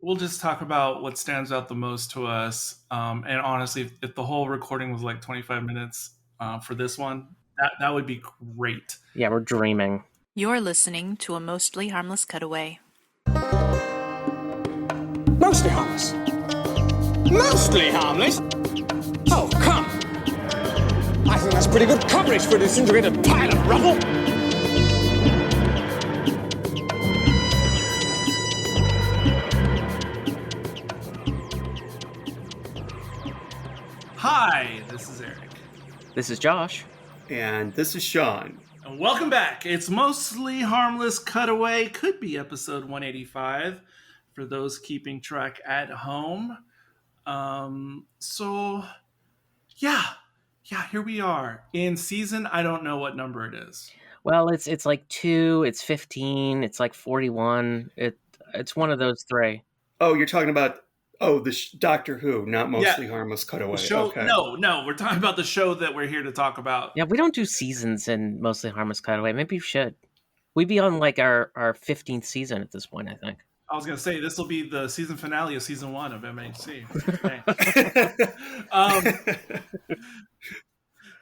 we'll just talk about what stands out the most to us. And honestly, if the whole recording was like 25 minutes for this one, that would be great. Yeah, we're dreaming. You're listening to a mostly harmless cutaway. Mostly harmless. Mostly harmless? Oh, come. I think that's pretty good coverage for a disintegrated pile of rubble. Hi, this is Eric. This is Josh. And this is Sean. And welcome back. It's Mostly Harmless Cutaway. Could be episode 185 for those keeping track at home. Here we are. In season, I don't know what number it is. Well, it's like 2, it's 15, it's like 41. It's one of those three. Oh, you're talking about the Doctor Who, not Mostly Harmless Cutaway. Show, okay. No, we're talking about the show that we're here to talk about. Yeah, we don't do seasons in Mostly Harmless Cutaway. Maybe we should. We'd be on like our 15th season at this point, I think. I was going to say, this will be the season finale of season 1 of MHC.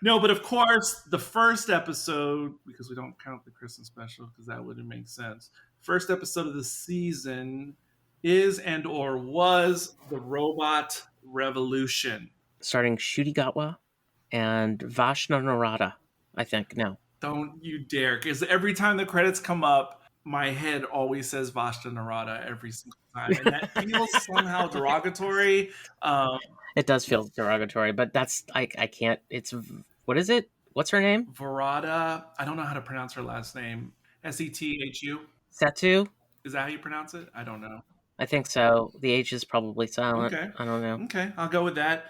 No, but of course, the first episode, because we don't count the Christmas special, because that wouldn't make sense. First episode of the season is and or was The Robot Revolution. Starring Ncuti Gatwa and Vashna Narada, I think. No. Don't you dare, because every time the credits come up, my head always says Vashna Narada every single time. And that feels somehow derogatory. It does feel derogatory, but that's, I can't, it's, what is it? What's her name? Verada. I don't know how to pronounce her last name. Sethu? Setu? Is that how you pronounce it? I don't know. I think so. The H is probably silent. Okay. I don't know. Okay, I'll go with that.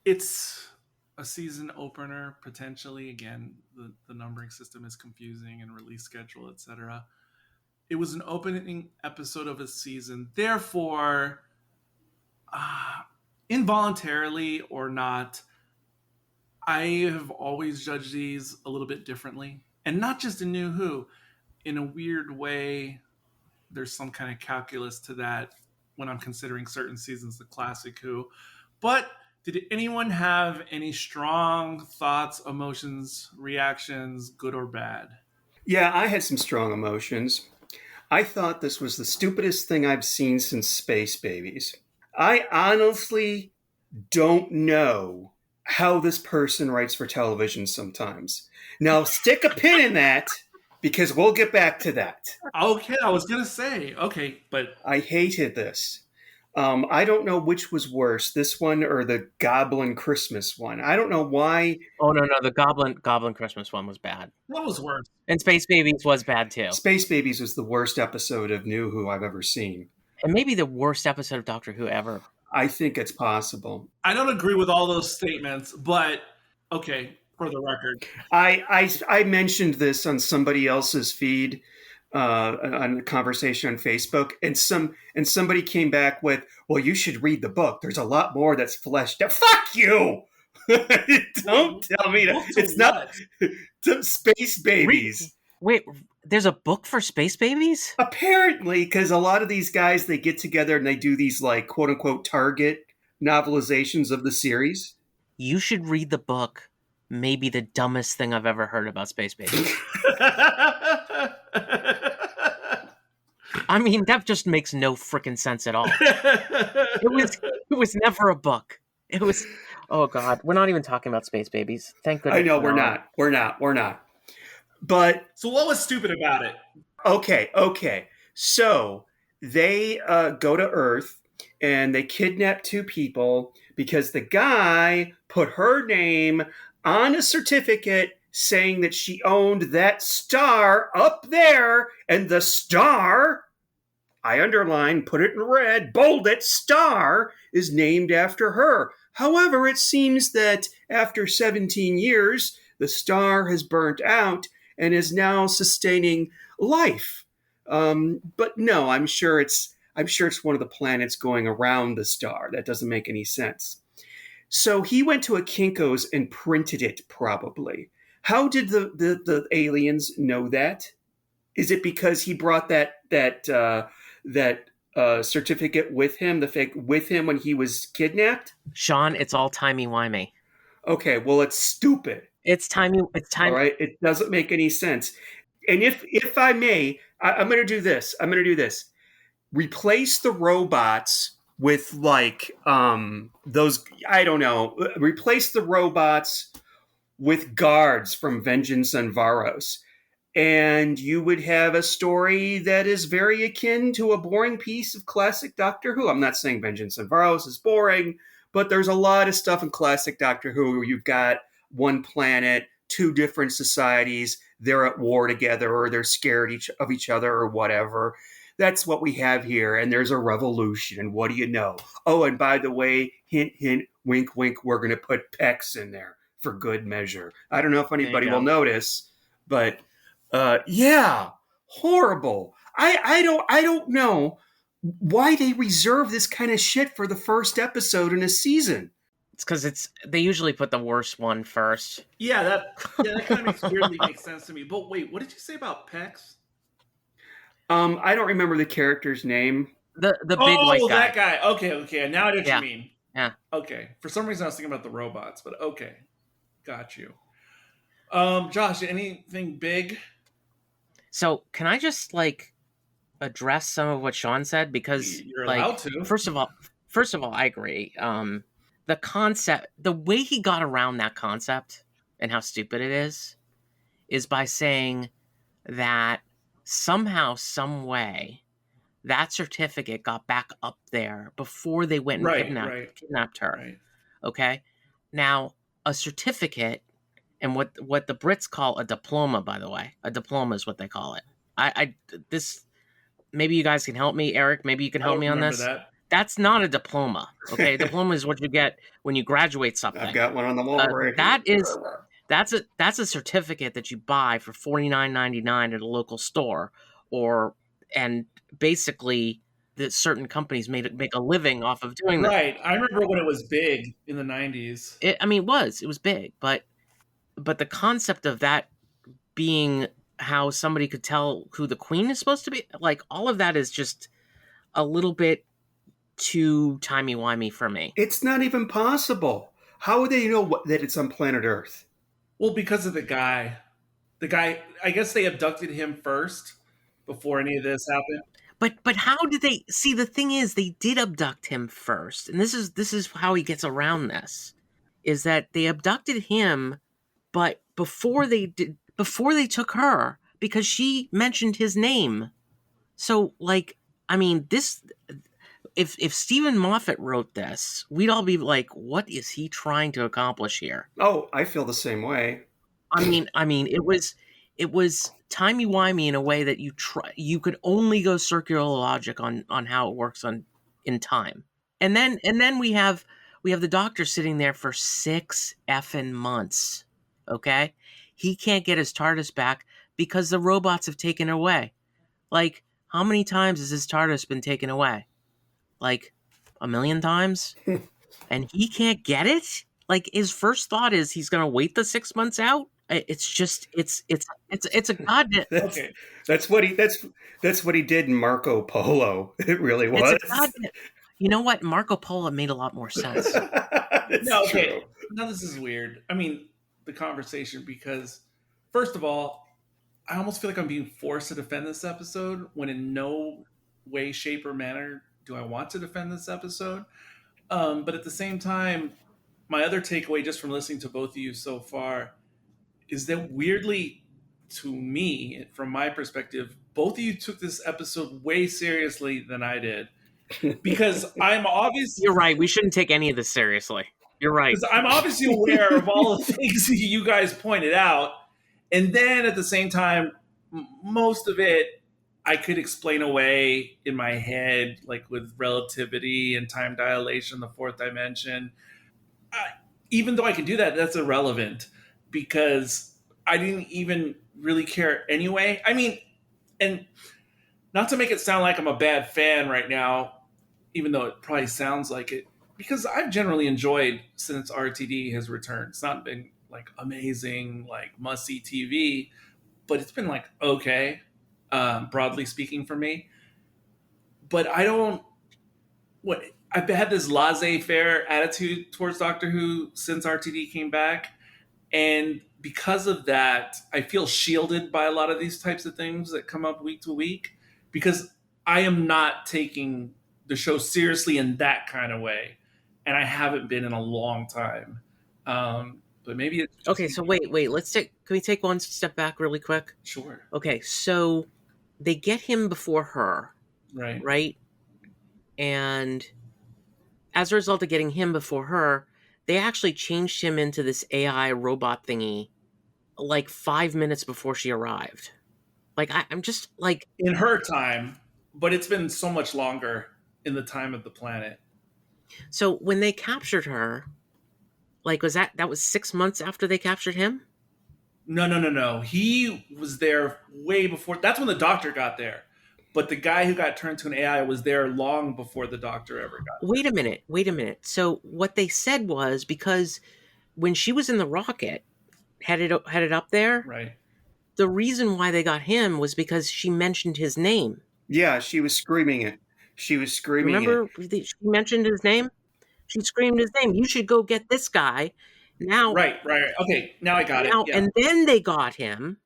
It's a season opener, potentially. Again, the numbering system is confusing and release schedule, etc. It was an opening episode of a season. Therefore, involuntarily or not, I have always judged these a little bit differently. And not just in New Who. In a weird way, there's some kind of calculus to that when I'm considering certain seasons, the classic Who. But did anyone have any strong thoughts, emotions, reactions, good or bad? Yeah, I had some strong emotions. I thought this was the stupidest thing I've seen since Space Babies. I honestly don't know how this person writes for television sometimes. Now, stick a pin in that, because we'll get back to that. Okay, I was going to say. Okay, but I hated this. I don't know which was worse, this one or the Goblin Christmas one. I don't know why. Oh, no, the Goblin Christmas one was bad. What was worse? And Space Babies was bad, too. Space Babies was the worst episode of New Who I've ever seen. And maybe the worst episode of Doctor Who ever. I think it's possible. I don't agree with all those statements, but okay, for the record. I mentioned this on somebody else's feed, on a conversation on Facebook, and somebody came back with, well, you should read the book. There's a lot more that's fleshed out. Fuck you! Don't tell me that. It's not Space Babies. Wait, there's a book for Space Babies? Apparently, because a lot of these guys, they get together and they do these, like, quote-unquote Target novelizations of the series. You should read the book. Maybe the dumbest thing I've ever heard about Space Babies. I mean, that just makes no freaking sense at all. It was never a book. It was, oh God, we're not even talking about Space Babies. Thank goodness. I know, we're not. But so what was stupid about it? Okay. So they go to Earth and they kidnap 2 people because the guy put her name on a certificate saying that she owned that star up there, and the star, I underline, put it in red, bold it, star, is named after her. However, it seems that after 17 years, the star has burnt out and is now sustaining life. But no, I'm sure it's one of the planets going around the star. That doesn't make any sense. So he went to a Kinko's and printed it, probably. How did the aliens know that? Is it because he brought that certificate with him, the fake with him when he was kidnapped? Sean, it's all timey-wimey. Okay, well, it's stupid. It's timey. All right, it doesn't make any sense. And if I may, I'm going to do this. I'm going to do this. Replace the robots with like those. I don't know. Replace the robots with guards from Vengeance on Varos, and you would have a story that is very akin to a boring piece of classic Doctor Who. I'm not saying Vengeance on Varos is boring, but there's a lot of stuff in classic Doctor Who where you've got one planet, two different societies, they're at war together or they're scared of each other or whatever. That's what we have here, and there's a revolution, and what do you know? Oh, and by the way, hint, hint, wink, wink, we're going to put Pex in there for good measure. I don't know if anybody will notice, but yeah, horrible. I don't know why they reserve this kind of shit for the first episode in a season. It's because they usually put the worst one first. Yeah, that kind of weirdly makes sense to me. But wait, what did you say about Pex? I don't remember the character's name. The big white guy. Oh, that guy. Okay. Now I know what you mean. Yeah. Okay. For some reason I was thinking about the robots, but okay. Got you. Josh, anything big? So can I just address some of what Sean said? Because you're allowed to. First of all, I agree. The concept, the way he got around that concept and how stupid it is by saying that somehow, some way, that certificate got back up there before they went and kidnapped her. Right. Okay? Now, a certificate, and what the Brits call a diploma, by the way. A diploma is what they call it. This, maybe you guys can help me, Eric. Maybe you can help me on this. That's not a diploma. Okay, a diploma is what you get when you graduate something. I've got one on the wall right here. That's a certificate that you buy for $49.99 at a local store, and basically that certain companies make a living off of doing that. Right. I remember when it was big in the 90s. It was big, but the concept of that being how somebody could tell who the queen is supposed to be, all of that is just a little bit too timey-wimey for me. It's not even possible. How would they know that it's on planet Earth? Well, because of the guy. The guy, I guess they abducted him first before any of this happened. But how did they see? The thing is, they did abduct him first, and this is how he gets around this, is that they abducted him, but before they took her, because she mentioned his name. So this, if Stephen Moffat wrote this, we'd all be like, what is he trying to accomplish here? Oh, I feel the same way. I mean, it was timey-wimey in a way that you could only go circular logic on how it works in time. And then we have the Doctor sitting there for 6 effing months. Okay? He can't get his TARDIS back because the robots have taken it away. How many times has his TARDIS been taken away? 1 million times? And he can't get it? His first thought is he's going to wait the 6 months out? It's just it's a goddamn. That's what he did in Marco Polo. It really was. You know what? Marco Polo made a lot more sense. No, okay. Now this is weird. I mean, the conversation, because first of all, I almost feel like I'm being forced to defend this episode when in no way, shape, or manner do I want to defend this episode. But at the same time, my other takeaway just from listening to both of you so far is that weirdly, to me, from my perspective, both of you took this episode way seriously than I did. Because I'm obviously... You're right. We shouldn't take any of this seriously. You're right. Because I'm obviously aware of all the things you guys pointed out. And then at the same time, most of it I could explain away in my head, with relativity and time dilation, the fourth dimension. Even though I could do that, that's irrelevant because I didn't even really care anyway. I mean, and not to make it sound like I'm a bad fan right now, even though it probably sounds like it, because I've generally enjoyed since RTD has returned. It's not been amazing, must-see TV, but it's been okay, broadly speaking for me. but I don't. What I've had this laissez-faire attitude towards Doctor Who since RTD came back, and because of that, I feel shielded by a lot of these types of things that come up week to week because I am not taking the show seriously in that kind of way, and I haven't been in a long time. But maybe it's just Okay, so wait. Can we take one step back really quick? sure, Okay, so they get him before her, right? right? And as a result of getting him before her, they actually changed him into this AI robot thingy like 5 minutes before she arrived. Like, I'm just like, In her time, but it's been so much longer in the time of the planet. so when they captured her, like, was that was 6 months after they captured him? No. He was there way before. That's when the Doctor got there. But the guy who got turned to an AI was there long before the Doctor ever got there. Wait a minute. So what they said was because when she was in the rocket, headed up there, Right. the reason why they got him was because she mentioned his name. Yeah, she was screaming it. She was screaming Remember, she mentioned his name. She screamed his name. You should go get this guy now. Right. Okay, now I got Now, it. Yeah. and then they got him.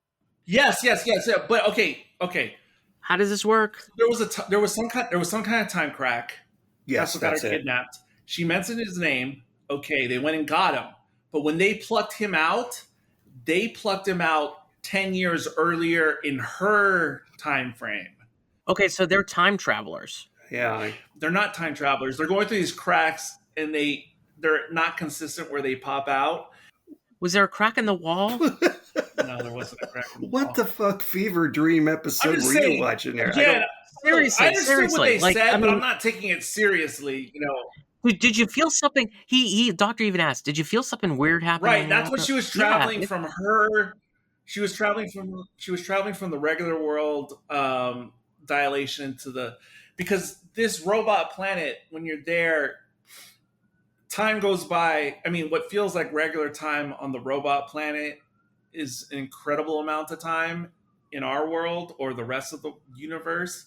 Yes. Yeah. But okay. How does this work? There was some kind of time crack. Yes, That's what got that's her it. kidnapped. She mentioned his name. Okay, they went and got him. But when they plucked him out 10 years earlier in her time frame. Okay, so they're time travelers. Yeah. They're not time travelers. They're going through these cracks, and they're not consistent where they pop out. Was there a crack in the wall? No, there wasn't a crack in the wall. What the fuck fever dream episode I'm just were saying, you watching there? Yeah, Seriously, I understood seriously. what they Like, said, I but mean- I'm not taking it seriously. Did you feel something? He doctor even asked, did you feel something weird happening? Right. That's what she was traveling Yeah. from her. She was traveling from the regular world dilation to the, because this robot planet, when you're there, time goes by. I mean, what feels like regular time on the robot planet is an incredible amount of time in our world or the rest of the universe.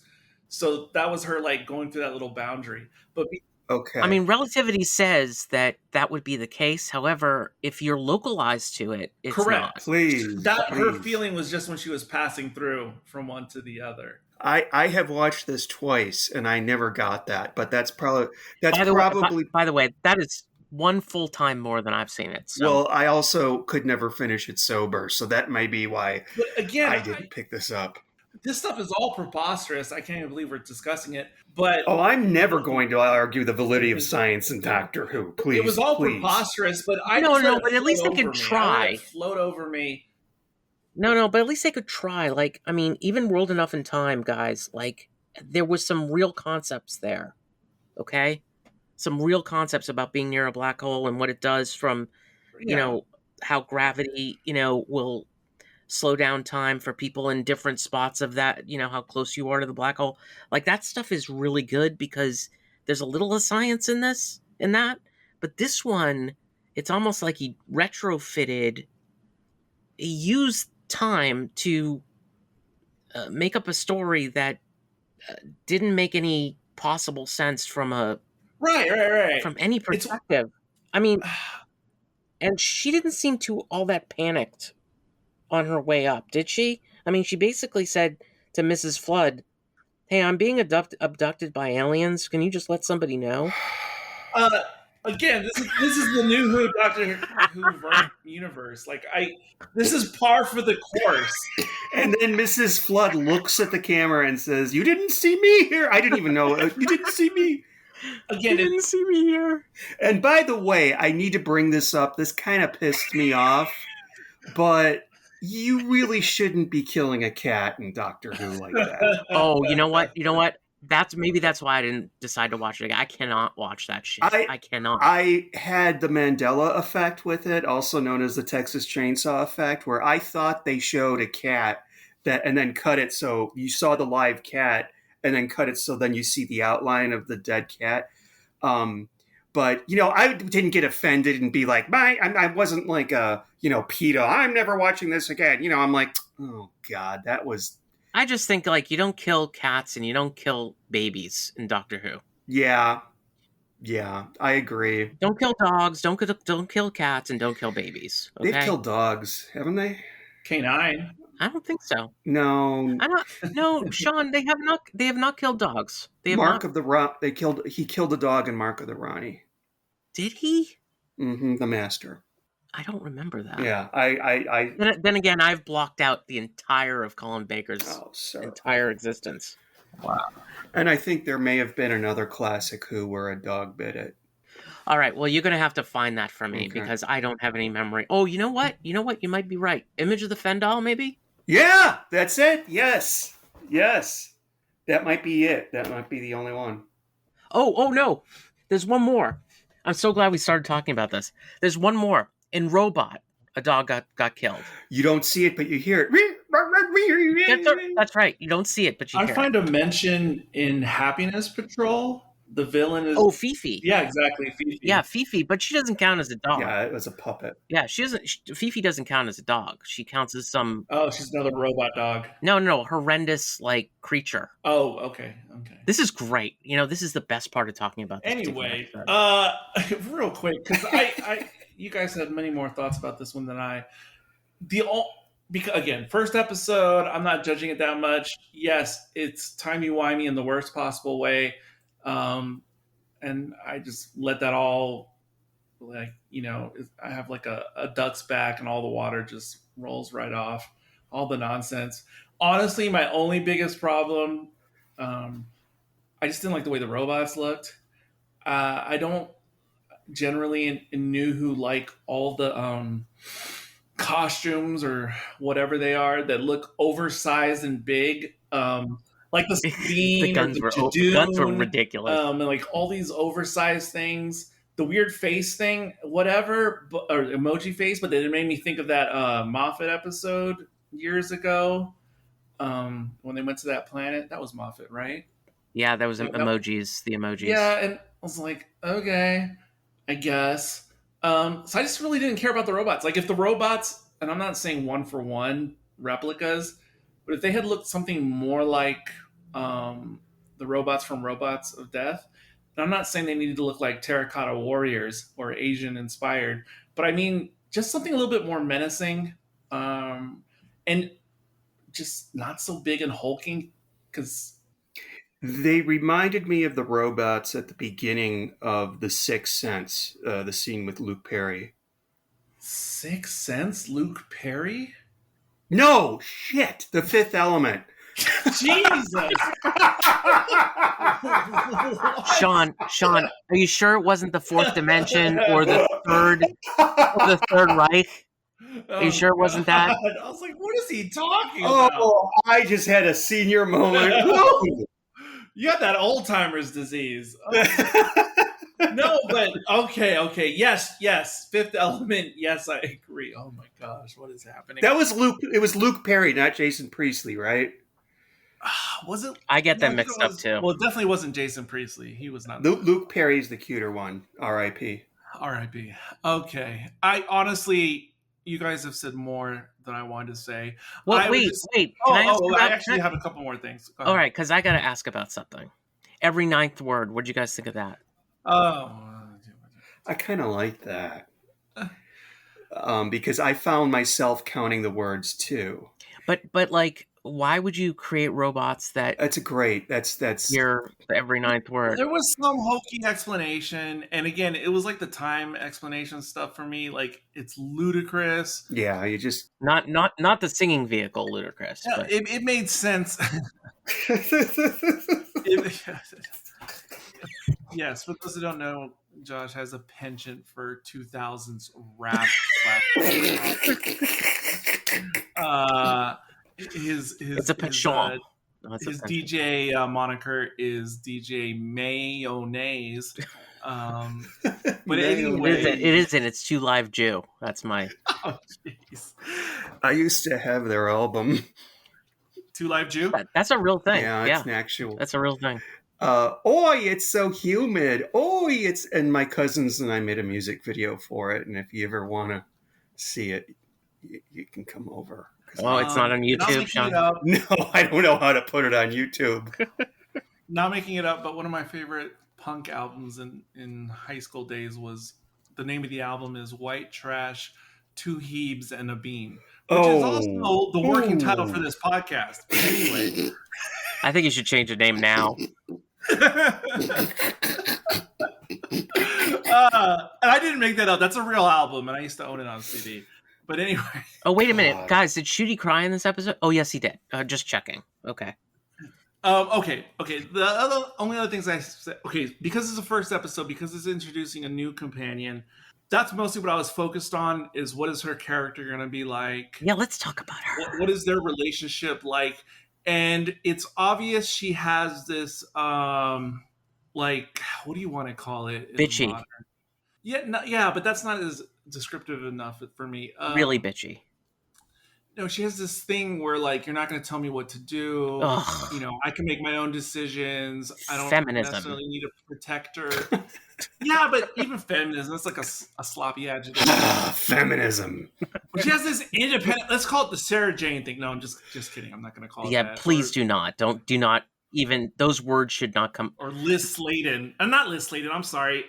So that was her like going through that little boundary. But Okay. I mean, relativity says that would be the case. However, if you're localized to it, it's correct. not. Please. Her feeling was just when she was passing through from one to the other. I have watched this twice and I never got that, but that's probably By the way, that is one full time more than I've seen it. So. Well, I also could never finish it sober, so that may be why But again, I didn't pick this up. This stuff is all preposterous. I can't even believe we're discussing it. But Oh, I'm never going to argue the validity of science in Doctor Who. Please, it was all please. preposterous. But I No, just let no, it but at least float they can over me. I try. let it float over me. No, but at least they could try. Like, I mean, even World Enough in Time, guys, like, there was some real concepts there, okay? Some real concepts about being near a black hole and what it does from, you know, how gravity, will slow down time for people in different spots of that, how close you are to the black hole. Like, that stuff is really good because there's a little of science in that. But this one, it's almost like he used time to make up a story that didn't make any possible sense from Right. from any perspective. I mean, and she didn't seem to all that panicked on her way up, did she? I mean, she basically said to Mrs. Flood, "Hey, I'm being abducted by aliens. Can you just let somebody know?" Again, this is the new Who Doctor Who universe. Like this is par for the course. And then Mrs. Flood looks at the camera and says, "You didn't see me here. I didn't even know. You didn't see me." Again, You didn't see me here. And by the way, I need to bring this up. This kind of pissed me off, but you really shouldn't be killing a cat in Doctor Who like that. Oh, you know what? That's why I didn't decide to watch it again. I cannot watch that shit. I cannot. I had the Mandela effect with it, also known as the Texas Chainsaw effect, where I thought they showed a cat and then cut it so you saw the live cat and then cut it so then you see the outline of the dead cat. But, I didn't get offended and be like, I wasn't like, PETA, I'm never watching this again. I'm like, oh, God, that was I just think like you don't kill cats and you don't kill babies in Doctor Who. Yeah, I agree. Don't kill dogs. Don't kill cats and don't kill babies. Okay? They've killed dogs, haven't they? K9. I don't think so. No. I don't. No, Sean. They have not. They have not killed dogs. They have Mark not. of the He killed a dog in Mark of the Ronnie. Did he? Mm-hmm. The Master. I don't remember that. Yeah, I Then again, I've blocked out the entire of Colin Baker's entire existence. Wow. And I think there may have been another classic Who where a dog bit it. All right. Well, you're gonna have to find that for me Okay. because I don't have any memory. Oh, you know what? You might be right. Image of the Fendal, maybe. Yeah, that's it. Yes. That might be it. That might be the only one. Oh no. There's one more. I'm so glad we started talking about this. There's one more. In Robot, a dog got killed. You don't see it, but you hear it. That's right. You don't see it, but you hear I find a mention in Happiness Patrol. The villain is... Oh, Fifi. Yeah, exactly. Fifi. Yeah, Fifi, but she doesn't count as a dog. Yeah, it was a puppet. Yeah, she doesn't. Fifi doesn't count as a dog. She counts as some... Oh, she's another robot dog. No, horrendous, like, creature. Oh, okay. This is great. This is the best part of talking about this. Anyway, real quick, because you guys had many more thoughts about this one than I. Because again, first episode, I'm not judging it that much. Yes, it's timey-wimey in the worst possible way. And I just let that all, like, I have like a duck's back and all the water just rolls right off. All the nonsense. Honestly, my only biggest problem, I just didn't like the way the robots looked. I don't generally in New Who like all the costumes or whatever they are that look oversized and big. Like the Sabine, the guns were ridiculous. And like all these oversized things. The weird face thing, whatever, or emoji face, but it made me think of that Moffat episode years ago when they went to that planet. That was Moffat, right? Yeah, that was emojis. The emojis. Yeah, and I was like, okay, I guess. So I just really didn't care about the robots. Like if the robots, and I'm not saying one for one replicas, but if they had looked something more like the robots from Robots of Death, and I'm not saying they needed to look like Terracotta Warriors or Asian inspired, but I mean just something a little bit more menacing, and just not so big and hulking, because they reminded me of the robots at the beginning of The Sixth Sense, the scene with Luke Perry. Sixth Sense, Luke Perry? No, shit, The Fifth Element. Jesus! Sean, are you sure it wasn't the fourth dimension or the third Reich? Are you sure it wasn't that? I was like, what is he talking about? Oh, I just had a senior moment. You got that Alzheimer's disease. Oh. No, but okay. Yes. Fifth Element. Yes, I agree. Oh my gosh, what is happening? That was Luke. It was Luke Perry, not Jason Priestley, right? Was it? I get them mixed up too. Well, it definitely wasn't Jason Priestley. He was not. Luke Perry's the cuter one. R.I.P. R.I.P. Okay. I honestly, you guys have said more than I wanted to say. Well, wait. I actually have a couple more things. All right, because I got to ask about something. Every ninth word. What'd you guys think of that? Oh, I kind of like that because I found myself counting the words too. But like, why would you create robots that? That's Hear every ninth word. There was some hokey explanation, and again, it was like the time explanation stuff for me. Like it's ludicrous. Yeah, you just not the singing vehicle ludicrous. Yeah, but... it made sense. Yes, for those who don't know, Josh has a penchant for 2000s rap. It's a penchant. His DJ moniker is DJ Mayonnaise. But anyway, it isn't. It's Two Live Jew. That's my. Oh, jeez. I used to have their album. Two Live Jew. That's a real thing. Yeah, it's an actual. That's a real thing. Oi, it's so humid. Oi, and my cousins and I made a music video for it. And if you ever want to see it, you can come over. Oh, it's not on Not YouTube, making Sean. it up. No, I don't know how to put it on YouTube. Not making it up, but one of my favorite punk albums in high school days was, the name of the album is White Trash, Two Hebes and a Bean, which is also the working title for this podcast. But anyway. I think you should change the name now. And I didn't make that up. That's a real album, and I used to own it on CD. But anyway. Oh, wait a minute. Guys, did Ncuti cry in this episode? Oh, yes, he did. Just checking. Okay. Okay. The only other things I said, okay, because it's the first episode, because it's introducing a new companion, that's mostly what I was focused on, is what is her character going to be like? Yeah, let's talk about her. What is their relationship like? And it's obvious she has this, like, what do you want to call it? Bitchy. Yeah, but that's not as descriptive enough for me. Really bitchy. No, she has this thing where, like, you're not going to tell me what to do. Ugh. You know, I can make my own decisions. I don't Feminism. necessarily need a protector. Yeah, but even feminism, that's like a sloppy adjective. Feminism. But she has this independent, let's call it the Sarah Jane thing. No, I'm just kidding. I'm not going to call it that. Yeah, please do not. Do not even, those words should not come. Or Liz Sladen. Not Liz Sladen, I'm sorry.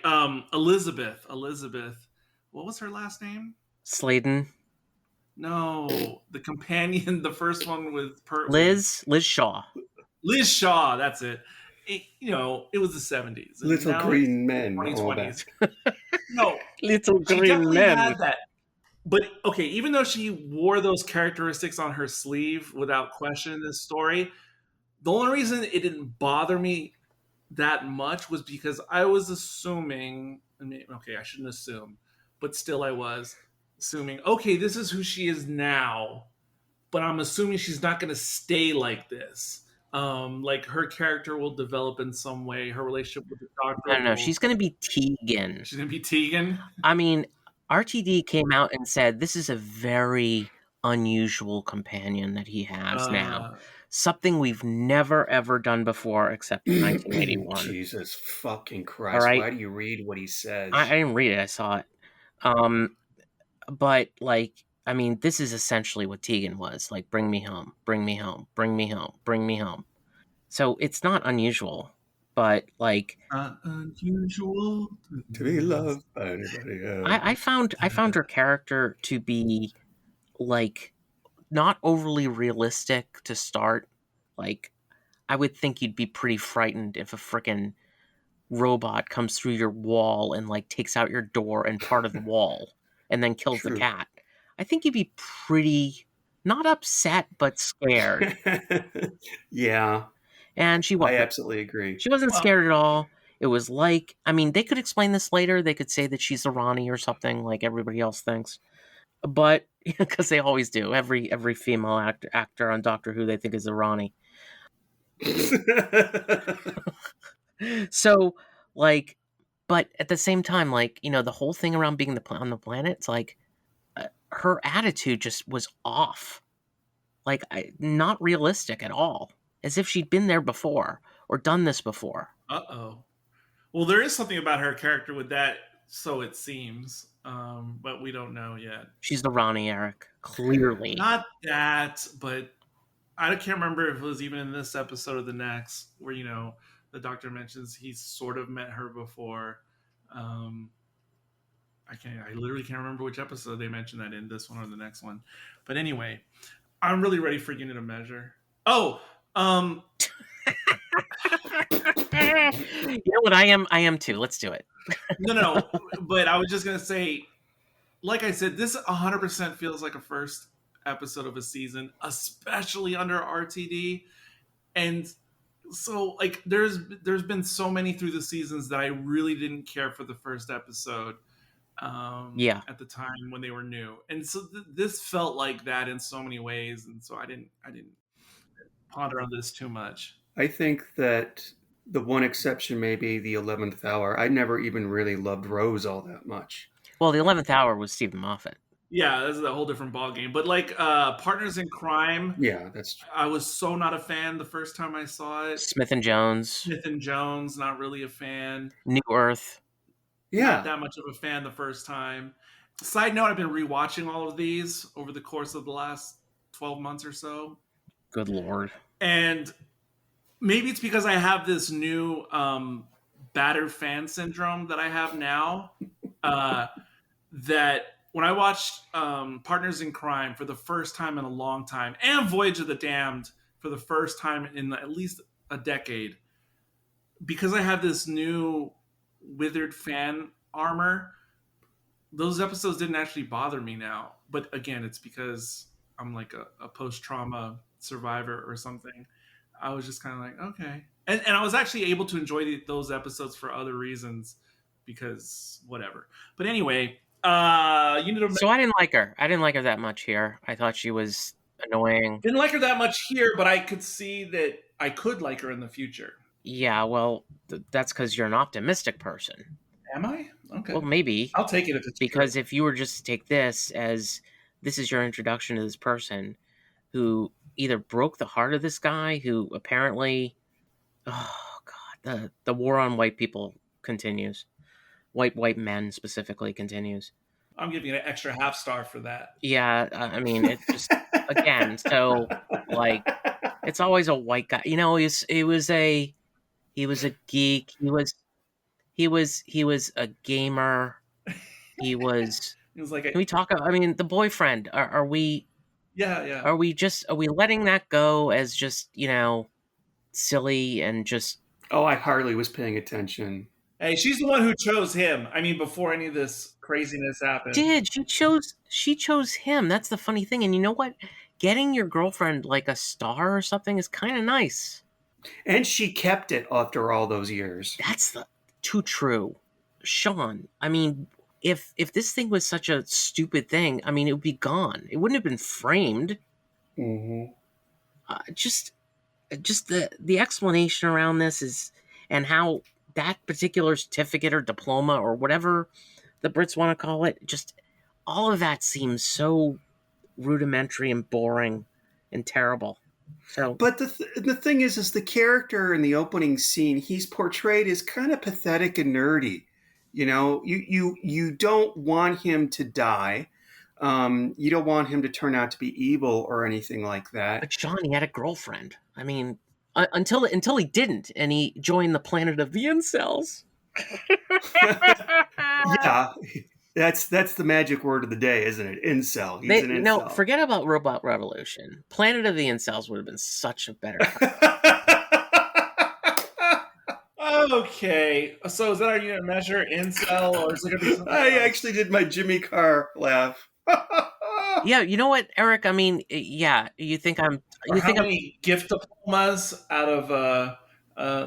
Elizabeth. What was her last name? Sladen. No, the companion, the first one with Liz Shaw. Liz Shaw, that's it. It was the 70s. Little green men. 2020s. No, Little green definitely men. had that. But okay, even though she wore those characteristics on her sleeve without question in this story, the only reason it didn't bother me that much was because I was assuming, okay, I shouldn't assume, but still I was assuming, okay, this is who she is now, but I'm assuming she's not going to stay like this. Like her character will develop in some way. Her relationship with the doctor. I don't know. She's going to be Tegan. She's going to be Tegan. I mean, RTD came out and said this is a very unusual companion that he has now. Something we've never, ever done before except in 1981. Jesus fucking Christ. All right? Why do you read what he says? I didn't read it. I saw it. But, like, I mean, this is essentially what Tegan was. Like, bring me home, bring me home, bring me home, bring me home. So it's not unusual, but, like... Not unusual to be loved by anybody else. I found her character to be, like, not overly realistic to start. Like, I would think you'd be pretty frightened if a frickin' robot comes through your wall and, like, takes out your door and part of the wall and then kills the cat. I think you'd be pretty, not upset, but scared. Yeah. And she wasn't. I absolutely agree. She wasn't scared at all. It was like, I mean, they could explain this later. They could say that she's a Ronnie or something like everybody else thinks. But, because they always do. Every female actor on Doctor Who they think is a Ronnie. So, like, but at the same time, like, you know, the whole thing around being on the planet, it's like, her attitude just was off. Like, not realistic at all. As if she'd been there before, or done this before. Uh-oh. Well, there is something about her character with that, so it seems. But we don't know yet. She's the Ronnie, Eric. Clearly. Not that, but I can't remember if it was even in this episode or the next, where, you know, the doctor mentions he's sort of met her before. I literally can't remember which episode they mentioned that in, this one or the next one. But anyway, I'm really ready for Unit of Measure. Oh, you know what? I am too. Let's do it. No. But I was just going to say, like I said, this 100% feels like a first episode of a season, especially under RTD. And so, like, there's been so many through the seasons that I really didn't care for the first episode. At the time when they were new, and so this felt like that in so many ways, and so I didn't ponder on this too much. I think that the one exception may be the 11th Hour. I never even really loved Rose all that much. Well, the 11th Hour was Stephen Moffat. Yeah, this is a whole different ballgame. But like Partners in Crime, yeah, that's true. I was so not a fan the first time I saw it. Smith and Jones, not really a fan. New Earth. Yeah. Not that much of a fan the first time. Side note, I've been rewatching all of these over the course of the last 12 months or so. Good Lord. And maybe it's because I have this new battered fan syndrome that I have now. That when I watched Partners in Crime for the first time in a long time, and Voyage of the Damned for the first time in at least a decade, because I have this new withered fan armor, those episodes didn't actually bother me now. But again, it's because I'm like a post-trauma survivor or something. I was just kind of like, okay. And I was actually able to enjoy those episodes for other reasons because whatever. But anyway, So I didn't like her. I didn't like her that much here. I thought she was annoying. Didn't like her that much here, but I could see that I could like her in the future. Yeah, well, that's because you're an optimistic person. Am I? Okay. Well, maybe. I'll take it if it's because true. if you were just to take this as this is your introduction to this person who either broke the heart of this guy who apparently, oh God, the war on white people continues. White men specifically continues. I'm giving it an extra half star for that. Yeah, I mean, it just again, so like it's always a white guy. You know, he was a geek. He was a gamer. He was. It was like Can we talk? I mean, the boyfriend. Are we? Yeah. Are we letting that go as just silly and just? Oh, I hardly was paying attention. Hey, she's the one who chose him. I mean, before any of this craziness happened. She chose him. That's the funny thing. And you know what? Getting your girlfriend like a star or something is kind of nice. And she kept it after all those years. That's too true. Sean, I mean, if this thing was such a stupid thing, I mean, it would be gone. It wouldn't have been framed. Mm-hmm. Just the explanation around this is, and how that particular certificate or diploma or whatever the Brits want to call it, just all of that seems so rudimentary and boring and terrible. So, but the thing is the character in the opening scene, he's portrayed as kind of pathetic and nerdy. You know, you don't want him to die. You don't want him to turn out to be evil or anything like that. But Johnny had a girlfriend. I mean, until he didn't, and he joined the planet of the incels. Yeah, that's the magic word of the day, isn't it? Incel. He's an incel. No, forget about Robot Revolution. Planet of the Incels would have been such a better. Okay, so is that our unit measure, incel, or is it going to be something I else? actually did my Jimmy Carr laugh. Yeah, you know what, Eric? I mean, yeah, you think I'm... How many gift diplomas out of...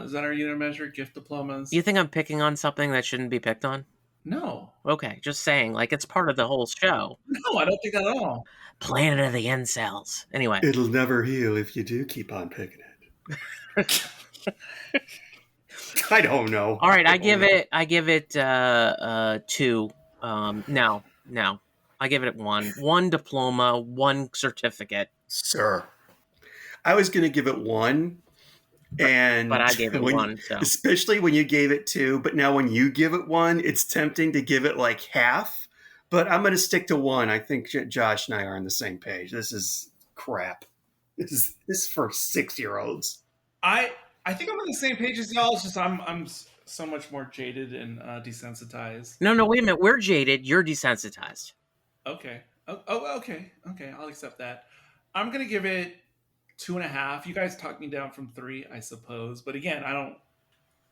is that our unit measure, gift diplomas? You think I'm picking on something that shouldn't be picked on? No. Okay, just saying, like, it's part of the whole show. No, I don't think that at all. Planet of the Incels. Anyway. It'll never heal if you do keep on picking it. I don't know. All right, I give it 2. No. I give it 1. 1 diploma, 1 certificate. Sir. I was going to give it 1. But I gave it 1. So. Especially when you gave it 2. But now when you give it 1, it's tempting to give it like half. But I'm going to stick to 1. I think Josh and I are on the same page. This is crap. This is for 6-year-olds. I think I'm on the same page as y'all. It's just I'm so much more jaded and desensitized. No, wait a minute. We're jaded. You're desensitized. Okay. Okay. I'll accept that. I'm gonna give it 2.5. You guys talked me down from 3, I suppose. But again, I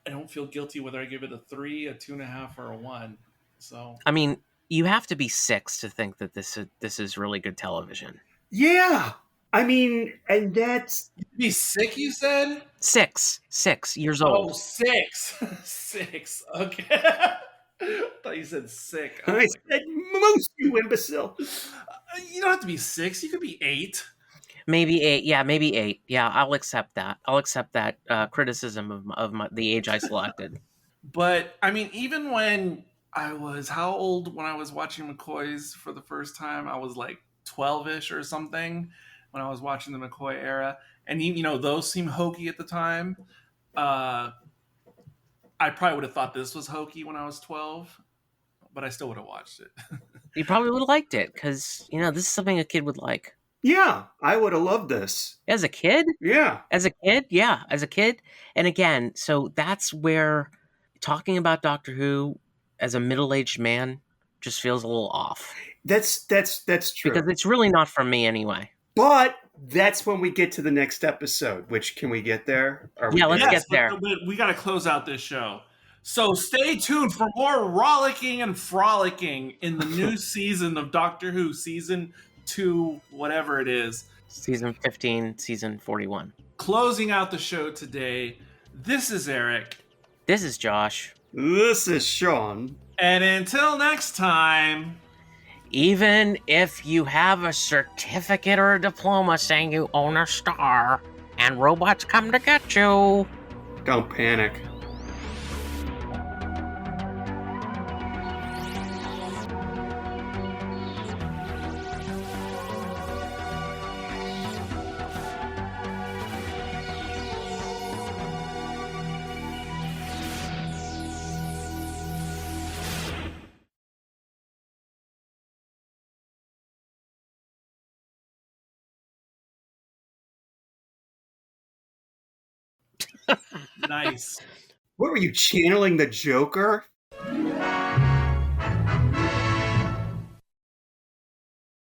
don't feel guilty whether I give it a 3, a 2.5, or a 1. So I mean, you have to be 6 to think that this is really good television. Yeah. I mean, and that's... Be sick, you said? 6 years old. Oh, 6. 6. Okay. I thought you said sick. I said moose, you imbecile. You don't have to be 6. You could be 8. Maybe 8. Yeah, maybe 8. Yeah, I'll accept that. I'll accept that criticism of the age I selected. But, I mean, even when I was... How old when I was watching McCoy's for the first time? I was like 12-ish or something when I was watching the McCoy era. And, those seemed hokey at the time. I probably would have thought this was hokey when I was 12, but I still would have watched it. You probably would have liked it because, this is something a kid would like. Yeah, I would have loved this. As a kid? Yeah. As a kid? Yeah, as a kid. And again, so that's where talking about Doctor Who as a middle-aged man just feels a little off. That's true. Because it's really not for me anyway. But that's when we get to the next episode, which can we get there? Yeah, let's get there. But we got to close out this show. So stay tuned for more rollicking and frolicking in the new season of Doctor Who, season 2, whatever it is. Season 15, season 41. Closing out the show today, this is Eric. This is Josh. This is Sean. And until next time... Even if you have a certificate or a diploma saying you own a star, and robots come to get you... Don't panic. Nice. What were you channeling the Joker?